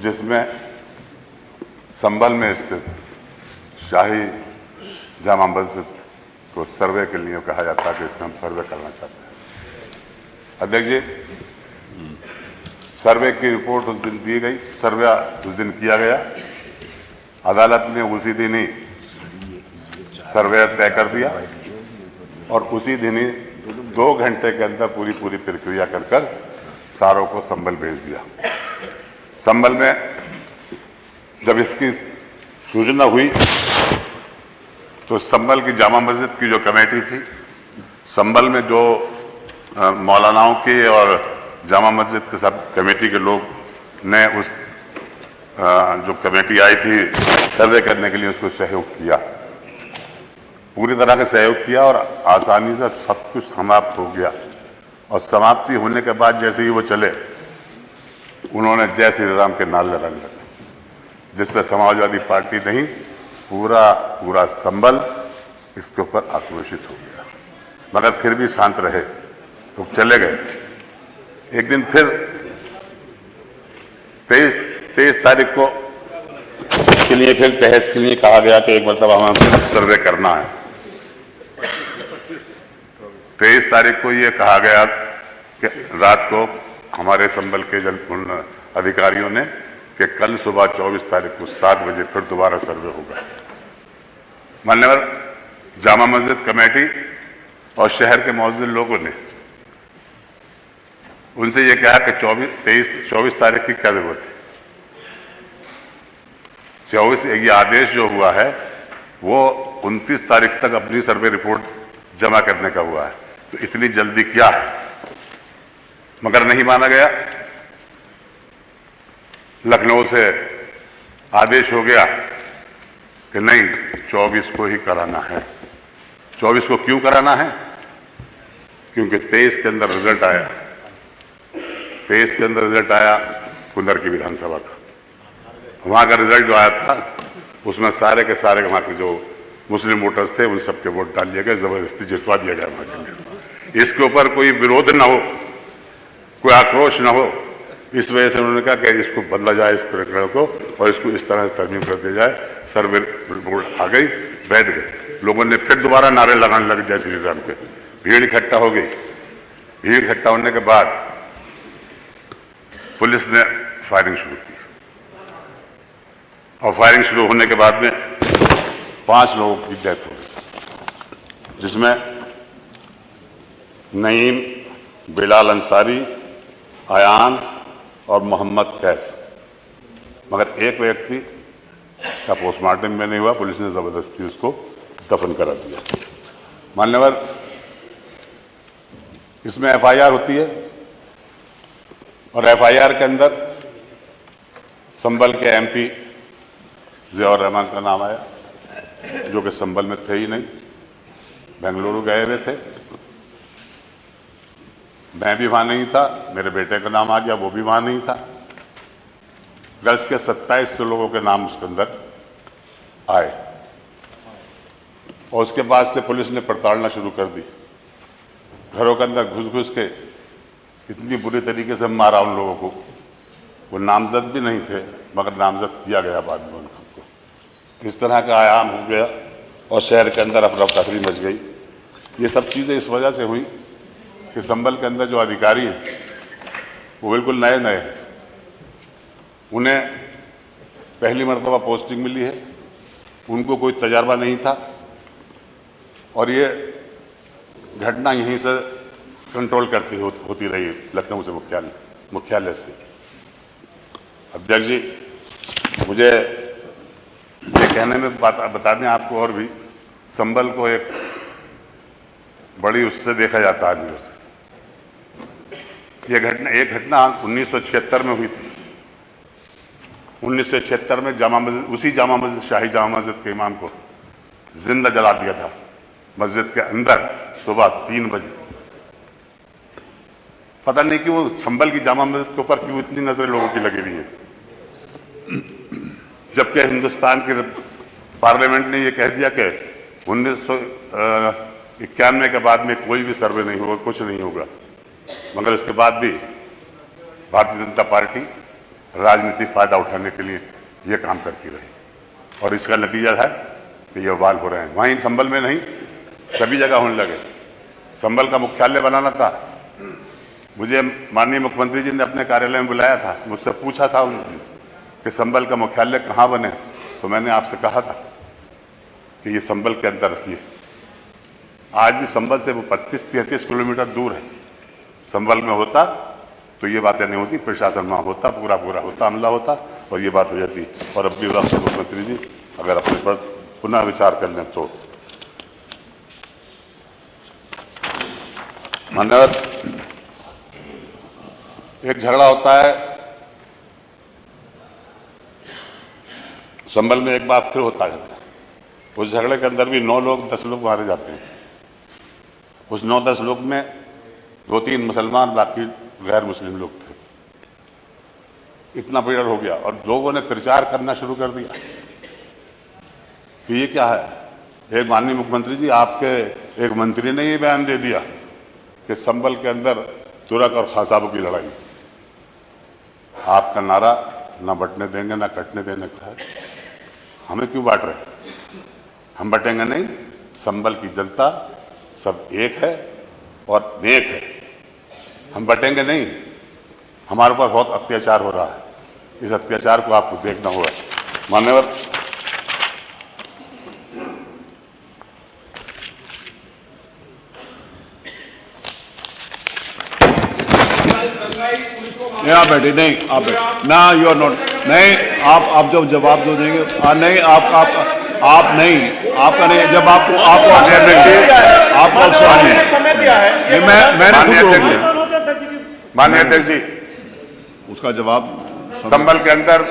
जिसमें संभल में स्थित शाही जामा मस्जिद को सर्वे के लिए कहा जाता है कि इसमें हम सर्वे करना चाहते हैं। अध्यक्ष जी, सर्वे की रिपोर्ट उस दिन दी गई, सर्वे उस दिन किया गया। अदालत ने उसी दिन ही सर्वे तय कर दिया और उसी दिन ही 2 घंटे के अंदर पूरी प्रक्रिया कर सारों को संभल भेज दिया। संभल में जब इसकी सूचना हुई तो संभल की जामा मस्जिद की जो कमेटी थी, संभल में जो मौलानाओं की और जामा मस्जिद के सब कमेटी के लोग ने उस जो कमेटी आई थी सर्वे करने के लिए उसको सहयोग किया, पूरी तरह से सहयोग किया और आसानी से सब कुछ समाप्त हो गया। और समाप्ति होने के बाद जैसे ही वो चले, उन्होंने जय श्री राम के नारे लगाने लगे, जिससे समाजवादी पार्टी नहीं पूरा संभल इसके ऊपर आक्रोशित हो गया, मगर फिर भी शांत रहे तो चले गए। एक दिन फिर 23 तारीख को के लिए फिर बहस के लिए कहा गया कि एक मरतबा हमें सर्वे करना है। 23 तारीख को ये कहा गया कि रात को हमारे संभल के उन अधिकारियों ने कि कल सुबह 24 तारीख को 7 बजे फिर दोबारा सर्वे होगा। मान्यवर जामा मस्जिद कमेटी और शहर के मौजूद लोगों ने उनसे ये कहा कि 24 तारीख की क्या जरूरत है। 24 ये आदेश जो हुआ है वो 29 तारीख तक अपनी सर्वे रिपोर्ट जमा करने का हुआ है, तो इतनी जल्दी क्या है। मगर नहीं माना गया। लखनऊ से आदेश हो गया कि नहीं, 24 को ही कराना है। 24 को क्यों कराना है? क्योंकि 23 के अंदर रिजल्ट आया। 23 के अंदर रिजल्ट आया कुंदर की विधानसभा का। वहां का रिजल्ट जो आया था उसमें सारे के सारे वहां के जो मुस्लिम वोटर्स थे उन सबके वोट डाल दिए गए, जबरदस्ती जितवा दिया गया वहां के। इसके ऊपर कोई विरोध ना हो, कोई आक्रोश ना हो, इस वजह से उन्होंने कहा कि इसको बदला जाए, इस प्रकरण को, और इसको इस तरह से तरमीम कर दिया जाए। सर्वे रिपोर्ट आ गई, बैठ गए। लोगों ने फिर दोबारा नारे लगाने लगे जय श्री राम के। भीड़ इकट्ठा हो गई। भीड़ इकट्ठा होने के बाद पुलिस ने फायरिंग शुरू की और फायरिंग शुरू होने के बाद में 5 लोगों की डेथ हो गई, जिसमें नईम, बिलाल अंसारी, आयान और मोहम्मद कैफ। मगर एक व्यक्ति का पोस्टमार्टम में नहीं हुआ, पुलिस ने जबरदस्ती उसको दफन करा दिया। मान्यवर, इसमें एफआईआर होती है और एफआईआर के अंदर संभल के एमपी ज़ियाउर रहमान का नाम आया, जो कि संभल में थे ही नहीं, बेंगलुरु गए हुए थे। मैं भी वहां नहीं था, मेरे बेटे का नाम आ गया, वो भी वहां नहीं था। गर्ल्स के 27 लोगों के नाम उसके अंदर आए और उसके बाद से पुलिस ने पड़तालना शुरू कर दी। घरों के अंदर घुस के इतनी बुरी तरीके से मारा उन लोगों को। वो नामजद भी नहीं थे, मगर नामजद किया गया बाद में उनको। इस तरह का आयाम हो गया और शहर के अंदर अफरा तफरी मच गई। ये सब चीज़ें इस वजह से हुई कि संभल के अंदर जो अधिकारी हैं वो बिल्कुल नए हैं। उन्हें पहली मरतबा पोस्टिंग मिली है, उनको कोई तजर्बा नहीं था और ये घटना यहीं से कंट्रोल करती होती रही, लखनऊ से मुख्यालय से। अध्यक्ष जी, मुझे ये कहने में बता दें आपको और भी, संभल को एक बड़ी उससे देखा जाता है आदमियों से। एक घटना 1976 में हुई थी। 1976 में उसी जामा मस्जिद, शाही जामा मस्जिद के इमाम को जिंदा जला दिया था मस्जिद के अंदर सुबह 3 बजे। पता नहीं कि वो संभल की जामा मस्जिद के ऊपर क्यों इतनी नजरें लोगों की लगी हुई है, जबकि हिंदुस्तान के पार्लियामेंट ने ये कह दिया कि 1991 के बाद में कोई भी सर्वे नहीं होगा, कुछ नहीं होगा। मगर उसके बाद भी भारतीय जनता पार्टी राजनीतिक फायदा उठाने के लिए ये काम करती रही, और इसका नतीजा है कि ये वाल हो रहे हैं। वहीं संभल में नहीं, सभी जगह होने लगे। संभल का मुख्यालय बनाना था, मुझे माननीय मुख्यमंत्री जी ने अपने कार्यालय में बुलाया था, मुझसे पूछा था कि संभल का मुख्यालय कहाँ बने, तो मैंने आपसे कहा था कि ये संभल के अंदर रखिए। आज भी संभल से वो 32-33 किलोमीटर दूर है। संभल में होता तो ये बातें नहीं होती, प्रशासन वहाँ होता, पूरा पूरा होता, हमला होता और ये बात हो जाती। और अब भी मुख्यमंत्री जी अगर अपने पर पुनः विचार कर लें तो। मान्यवर, एक झगड़ा होता है संभल में, एक बार फिर होता है। उस झगड़े के अंदर भी 9 लोग 10 लोग मारे जाते हैं। उस 9-10 लोग में 2-3 मुसलमान, बाकी गैर मुस्लिम लोग थे। इतना पीड़न हो गया और लोगों ने प्रचार करना शुरू कर दिया कि ये क्या है। एक माननीय मुख्यमंत्री जी, आपके एक मंत्री ने ये बयान दे दिया कि संभल के अंदर तुरक और खासाबों की लड़ाई। आपका नारा ना बंटने देंगे ना कटने देने का है। हमें क्यों बांट रहे? हम बटेंगे नहीं। संभल की जनता सब एक है और नेक है, हम बटेंगे नहीं। हमारे ऊपर बहुत अत्याचार हो रहा है, इस अत्याचार को आपको देखना होगा। मान्यवर, आप बैठे नहीं, आप बैठे ना, यू आर नॉट, नहीं आप जब जवाब दो देंगे नहीं, आप नहीं, आपका नहीं, जब आपको अवसर देंगे, आपको अवसर नहीं, मैंने खुद रोक लिया। माननीय अध्यक्ष जी, उसका जवाब संभल के अंदर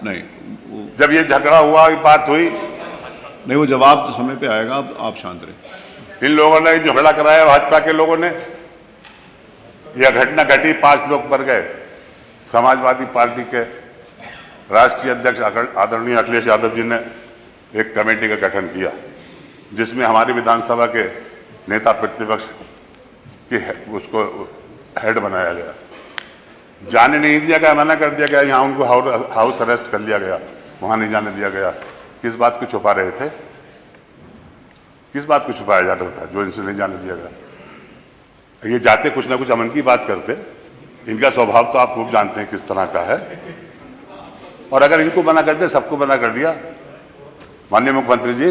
नहीं, जब ये झगड़ा हुआ, ये बात हुई, नहीं वो जवाब तो समय पे आएगा, आप शांत रहे। इन लोगों ने झगड़ा कराया, भाजपा के लोगों ने। यह घटना घटी, 5 लोग मर गए। समाजवादी पार्टी के राष्ट्रीय अध्यक्ष आदरणीय अखिलेश यादव जी ने एक कमेटी का गठन किया, जिसमें हमारी विधानसभा के नेता प्रतिपक्ष की उसको हेड बनाया गया। जाने नहीं दिया गया, मना कर दिया गया, यहाँ उनको हाउस अरेस्ट कर लिया गया, वहाँ नहीं जाने दिया गया। किस बात को छुपा रहे थे? किस बात को छुपाया जा रहा था जो इनसे नहीं जाने दिया गया? ये जाते कुछ ना कुछ अमन की बात करते। इनका स्वभाव तो आप खूब जानते हैं किस तरह का है। और अगर इनको मना कर दे, सबको मना कर दिया। माननीय मुख्यमंत्री जी,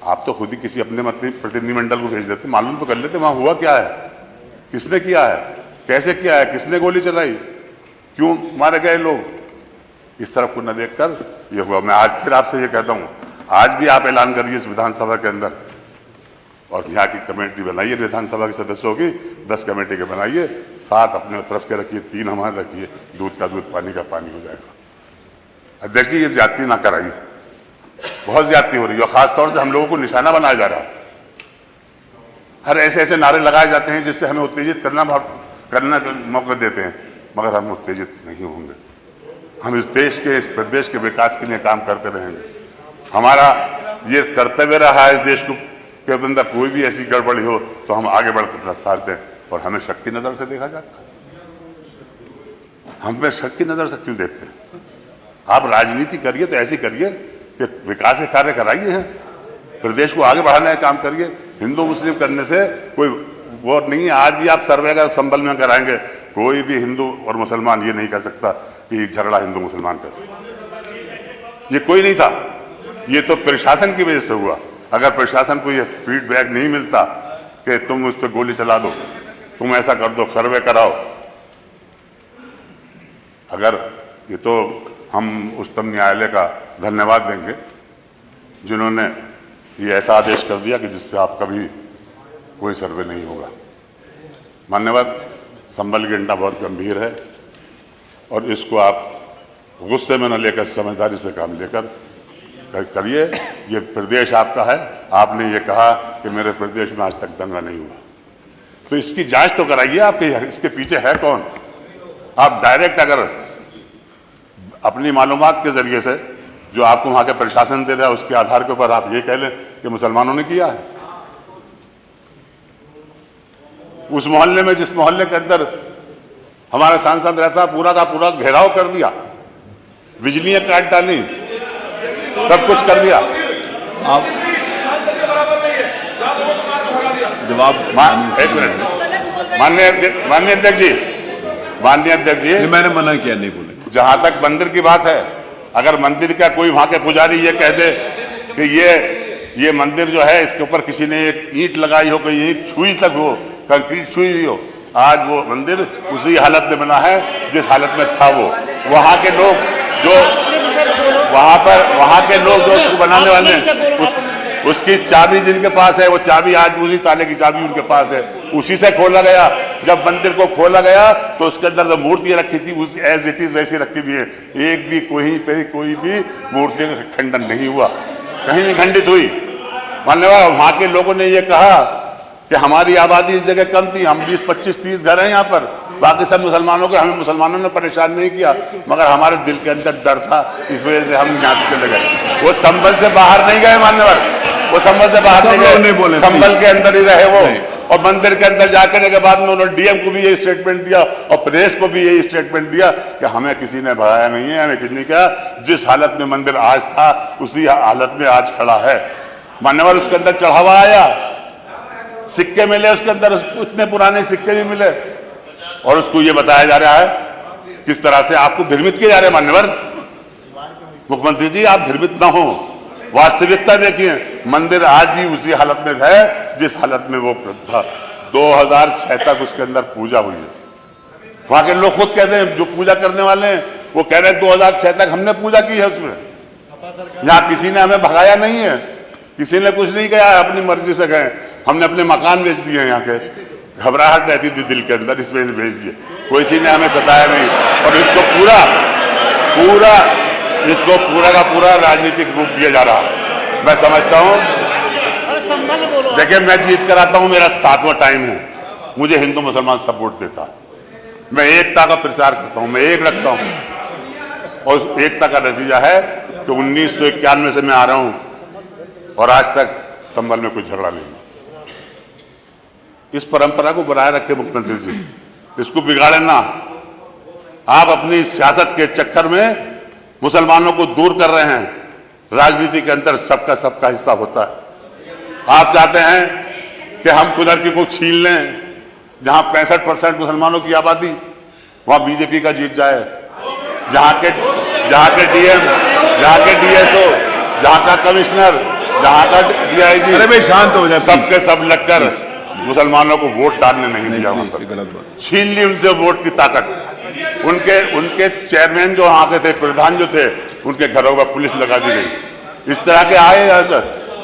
आप तो खुद ही किसी अपने प्रतिनिधिमंडल को भेज देते, मालूम तो कर लेते वहां हुआ क्या है, किसने किया है, कैसे किया है, किसने गोली चलाई, क्यों मारे गए लोग। इस तरफ को न देखकर ये हुआ। मैं आज फिर आपसे ये कहता हूँ, आज भी आप ऐलान करिए इस विधानसभा के अंदर, और यहाँ की कमेटी बनाइए, विधानसभा के सदस्यों की 10 कमेटी के बनाइए, 7 अपने तरफ के रखिए, 3 हमारे रखिए, दूध का दूध पानी का पानी हो जाएगा। अध्यक्ष जी, ये ज्यादती ना कराइए, बहुत ज्यादती हो रही है, और खासतौर से हम लोगों को निशाना बनाया जा रहा है। हर ऐसे ऐसे नारे लगाए जाते हैं जिससे हमें उत्तेजित करना मौका देते हैं, मगर हम उत्तेजित नहीं होंगे। हम इस देश के, इस प्रदेश के विकास के लिए काम करते रहेंगे। हमारा ये कर्तव्य रहा है इस देश को के अंदर कोई भी ऐसी गड़बड़ी हो तो हम आगे बढ़कर अपना साथ दें, और हमें शक की नजर से देखा जाता है। हमें शक की नजर से क्यों देखते हैं? आप राजनीति करिए तो ऐसी करिए कि विकास के कार्य कराइए हैं, प्रदेश को आगे बढ़ाने का काम करिए। हिंदू मुस्लिम करने से कोई वो नहीं है। आज भी आप सर्वे का संभल में कराएंगे, कोई भी हिंदू और मुसलमान ये नहीं कह सकता कि झगड़ा हिंदू मुसलमान का, ये कोई नहीं था। ये तो प्रशासन की वजह से हुआ। अगर प्रशासन को ये फीडबैक नहीं मिलता कि तुम उस पर गोली चला दो, तुम ऐसा कर दो, सर्वे कराओ, अगर ये तो हम उच्चतम न्यायालय का धन्यवाद देंगे जिन्होंने ये ऐसा आदेश कर दिया कि जिससे आपका भी कोई सर्वे नहीं होगा। मान्यवर, संभल की घटना बहुत गंभीर है और इसको आप गुस्से में न लेकर समझदारी से काम लेकर करिए। ये प्रदेश आपका है, आपने ये कहा कि मेरे प्रदेश में आज तक दंगा नहीं हुआ, तो इसकी जांच तो कराइए, आपके इसके पीछे है कौन। आप डायरेक्ट अगर अपनी मालूमात के जरिए से जो आपको वहां के प्रशासन दे रहा है उसके आधार के ऊपर आप ये कह लें कि मुसलमानों ने किया है। उस मोहल्ले में, जिस मोहल्ले के अंदर हमारा सांसद रहता पूरा का पूरा घेराव कर दिया, बिजलियां काट डाली, सब कुछ कर दिया। आप जवाब एक मिनट, माननीय अध्यक्ष जी, ये मैंने मना किया, नहीं बोले। जहां तक मंदिर की बात है, अगर मंदिर का कोई वहां के पुजारी ये कह दे कि ये मंदिर जो है इसके ऊपर किसी ने एक ईंट लगाई हो, कोई ईंट छुई तक हो, कंक्रीट छुई हुई हो, आज वो मंदिर उसी हालत में बना है जिस हालत में था वो। वहां के लोग जो वहां के लोग जो उसको बनाने वाले हैं, उसकी चाबी जिनके पास है, वो चाबी आज उसी ताले की चाबी उनके पास है, उसी से खोला गया। जब मंदिर को खोला गया तो उसके अंदर जो मूर्तियां रखी थी उसी एज इट इज वैसी रखी हुई है, एक भी कोई भी मूर्ति का खंडन नहीं हुआ, कहीं नहीं खंडित हुई। मान्यवर, वहां के लोगों ने ये कहा कि हमारी आबादी इस जगह कम थी, हम 20, 25, 30 घर हैं यहाँ पर, बाकी सब मुसलमानों के, हमें मुसलमानों ने परेशान नहीं किया, मगर हमारे दिल के अंदर डर था, इस वजह से हम यहाँ से चले गए। वो संभल से बाहर नहीं गए मान्यवर, वो संभल से बाहर नहीं गए, संभल के अंदर ही रहे वो। और मंदिर के अंदर जाकर के बाद में उन्होंने डीएम को भी यही स्टेटमेंट दिया और प्रेस को भी यही स्टेटमेंट दिया कि हमें किसी ने भगाया नहीं है, हमें किसी ने कहा, जिस हालत में मंदिर आज था उसी हालत में आज खड़ा है। मान्यवर, उसके अंदर चढ़ावा आया, सिक्के मिले उसके अंदर, उतने पुराने सिक्के भी मिले, और उसको ये बताया जा रहा है किस तरह से आपको भ्रमित किए जा रहे हैं। मान्यवर मुख्यमंत्री जी, आप भ्रमित ना हो, वास्तविकता देखिए, मंदिर आज भी उसी हालत में है जिस हालत में वो था। 2006 तक उसके अंदर पूजा हुई है। वहां के लोग खुद कहते हैं, जो पूजा करने वाले हैं वो कह रहे हैं 2006 तक हमने पूजा की है उसमें, यहाँ किसी ने हमें भगाया नहीं है, किसी ने कुछ नहीं कहा, अपनी मर्जी से गए। हमने अपने मकान बेच दिए यहाँ के, घबराहट रहती थी दिल के अंदर, इस वजह से बेच दिए, कोई किसी ने हमें सताया नहीं। और इसको पूरा का पूरा राजनीतिक रूप दिया जा रहा है। मैं समझता हूँ, देखिए, मैं जीत कर आता हूँ, मेरा 7वां टाइम है, मुझे हिंदू मुसलमान सब वोट देता है, मैं एकता का प्रचार करता हूँ, मैं एक रखता हूँ, और उस एकता का नतीजा है कि 1991 से मैं आ रहा हूँ और आज तक संभल में कोई झगड़ा नहीं। इस परंपरा को बनाए रखे मुख्यमंत्री जी, इसको बिगाड़े ना। आप अपनी सियासत के चक्कर में मुसलमानों को दूर कर रहे हैं, राजनीति के अंदर सबका हिस्सा होता है। आप चाहते हैं कि हम कुदरती को छीन लें, जहां 65% मुसलमानों की आबादी, वहां बीजेपी का जीत जाए, जहां के डीएम, जहां के डीएसओ, जहां का कमिश्नर, जहां का डीआईजी, अरे भाई शांत हो जाए, सबके सब लगकर मुसलमानों को वोट डालने नहीं दिया, छीन ली उनसे वोट की ताकत। उनके चेयरमैन जो वहां के थे, प्रधान जो थे, उनके घरों पर पुलिस लगा दी गई। इस तरह के आए,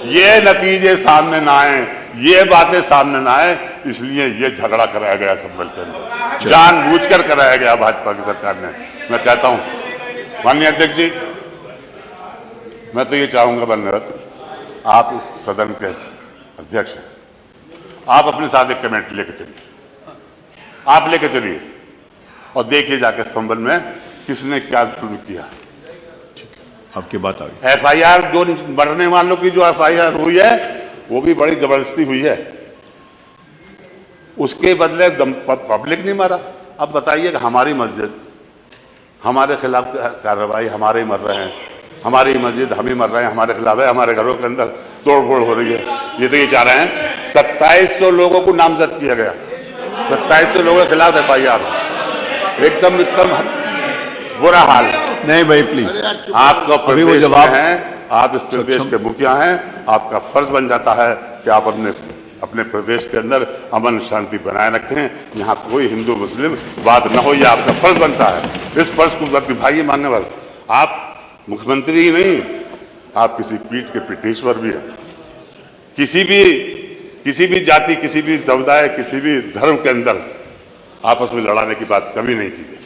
ये नतीजे सामने ना आए, ये बातें सामने ना आए, इसलिए ये झगड़ा कराया गया संभल के अंदर, जानबूझकर कराया गया भाजपा की सरकार ने। मैं कहता हूं माननीय अध्यक्ष जी, मैं तो ये चाहूंगा बनरत, आप इस सदन के अध्यक्ष हैं, आप अपने साथ एक कमेटी लेकर चलिए, आप लेकर चलिए और देखिए जाकर संभल में किसने क्या शुरू किया। आपकी बात आ गई। एफआईआर जो मरने वालों की जो एफआईआर हुई है वो भी बड़ी जबरदस्ती हुई है, उसके बदले पब्लिक नहीं मरा। अब बताइए कि हमारी मस्जिद, हमारे खिलाफ कार्रवाई, हमारे ही मर रहे हैं, हमारी मस्जिद हम ही मर रहे हैं, हमारे खिलाफ है, हमारे घरों के अंदर तोड़फोड़ हो रही है। ये तो ये चाह रहे हैं 2700 लोगों को नामजद किया गया, 2700 लोगों के खिलाफ एफआईआर, एकदम बुरा हाल। नहीं भाई प्लीज, आपका प्रदेश जवाब है, आप इस प्रदेश के मुखिया हैं, आपका फर्ज बन जाता है कि आप अपने प्रदेश के अंदर अमन शांति बनाए रखें, यहाँ कोई हिंदू मुस्लिम बात न हो, यह आपका फर्ज बनता है। इस फर्ज को निभाइए। मान्यवर, आप मुख्यमंत्री ही नहीं, आप किसी पीठ के पीठेश्वर भी हैं। किसी भी जाति, किसी भी समुदाय, किसी भी धर्म के अंदर आपस में लड़ाने की बात कभी नहीं की गई,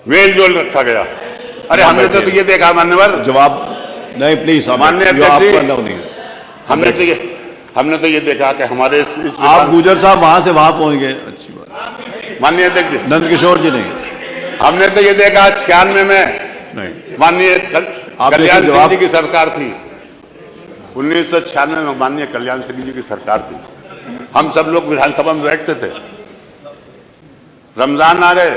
मेल जोल रखा गया। अरे हमने तो ये देखा मान्यवर, जवाब नहीं प्लीज, माननीय अध्यक्ष जी, हमने तो ये देखा कि हमारे इस आप गुजर साहब वहां से वहां पहुंच गए, अच्छी बात। माननीय अध्यक्ष जी, नंदकिशोर जी नहीं, हमने तो ये देखा 96 में नहीं, माननीय कल्याण सिंह जी की सरकार थी, 1996 में माननीय कल्याण सिंह जी की सरकार थी, हम सब लोग विधानसभा में बैठते थे, रमजान आ गए,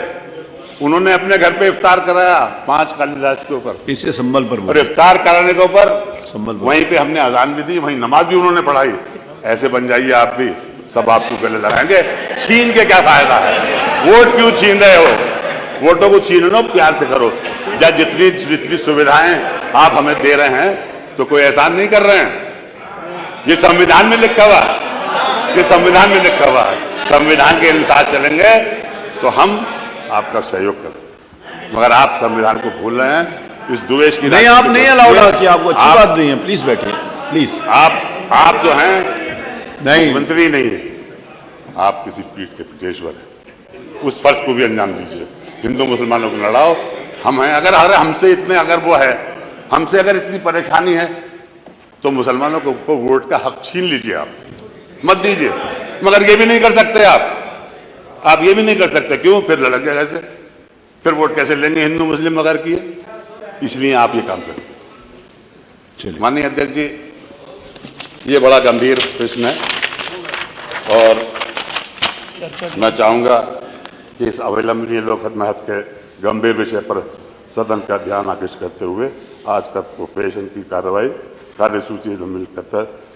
उन्होंने अपने घर पे इफ्तार कराया 5 कालिदास के ऊपर, इसे संभल पर और बोलो। इफ्तार कराने के ऊपर संभल पर। वहीं पे हमने अजान भी दी, वहीं नमाज भी उन्होंने पढ़ाई। ऐसे बन जाइए आप भी, सब आपको गले लगाएंगे। छीन के क्या फायदा है? वोट क्यों छीन रहे हो? वोटों को छीन लो, प्यार से करो। या जितनी जितनी सुविधाएं आप हमें दे रहे हैं तो कोई एहसान नहीं कर रहे हैं। ये संविधान में लिखा हुआ है, ये संविधान में लिखा हुआ है। संविधान के अनुसार चलेंगे तो हम आपका सहयोग करें, मगर आप संविधान को भूल रहे हैं। इस द्वेष की नहीं, आप नहीं अलाउड कि आपको अच्छी बात नहीं है। प्लीज बैठिए, प्लीज। आप जो हैं नहीं, मंत्री नहीं है, आप किसी पीठ के पेशवर हैं। उस फर्ज को भी अंजाम दीजिए। हिंदू मुसलमानों को लड़ाओ, हम हैं। अगर हमसे इतने अगर वो है, हमसे अगर इतनी परेशानी है तो मुसलमानों को वोट का हक छीन लीजिए, आप मत दीजिए। मगर ये भी नहीं कर सकते आप ये भी नहीं कर सकते। क्यों? फिर लड़क गए कैसे, फिर वोट कैसे लेंगे हिंदू मुस्लिम अगर किए? इसलिए आप ये काम करें। चलिए। माननीय अध्यक्ष जी, ये बड़ा गंभीर प्रश्न है और मैं चाहूंगा कि इस अविलंबनीय लोकहित महत्व के गंभीर विषय पर सदन का ध्यान आकृष्ट करते हुए आज का प्रोपेशन की कार्रवाई कार्यसूची में मिलकर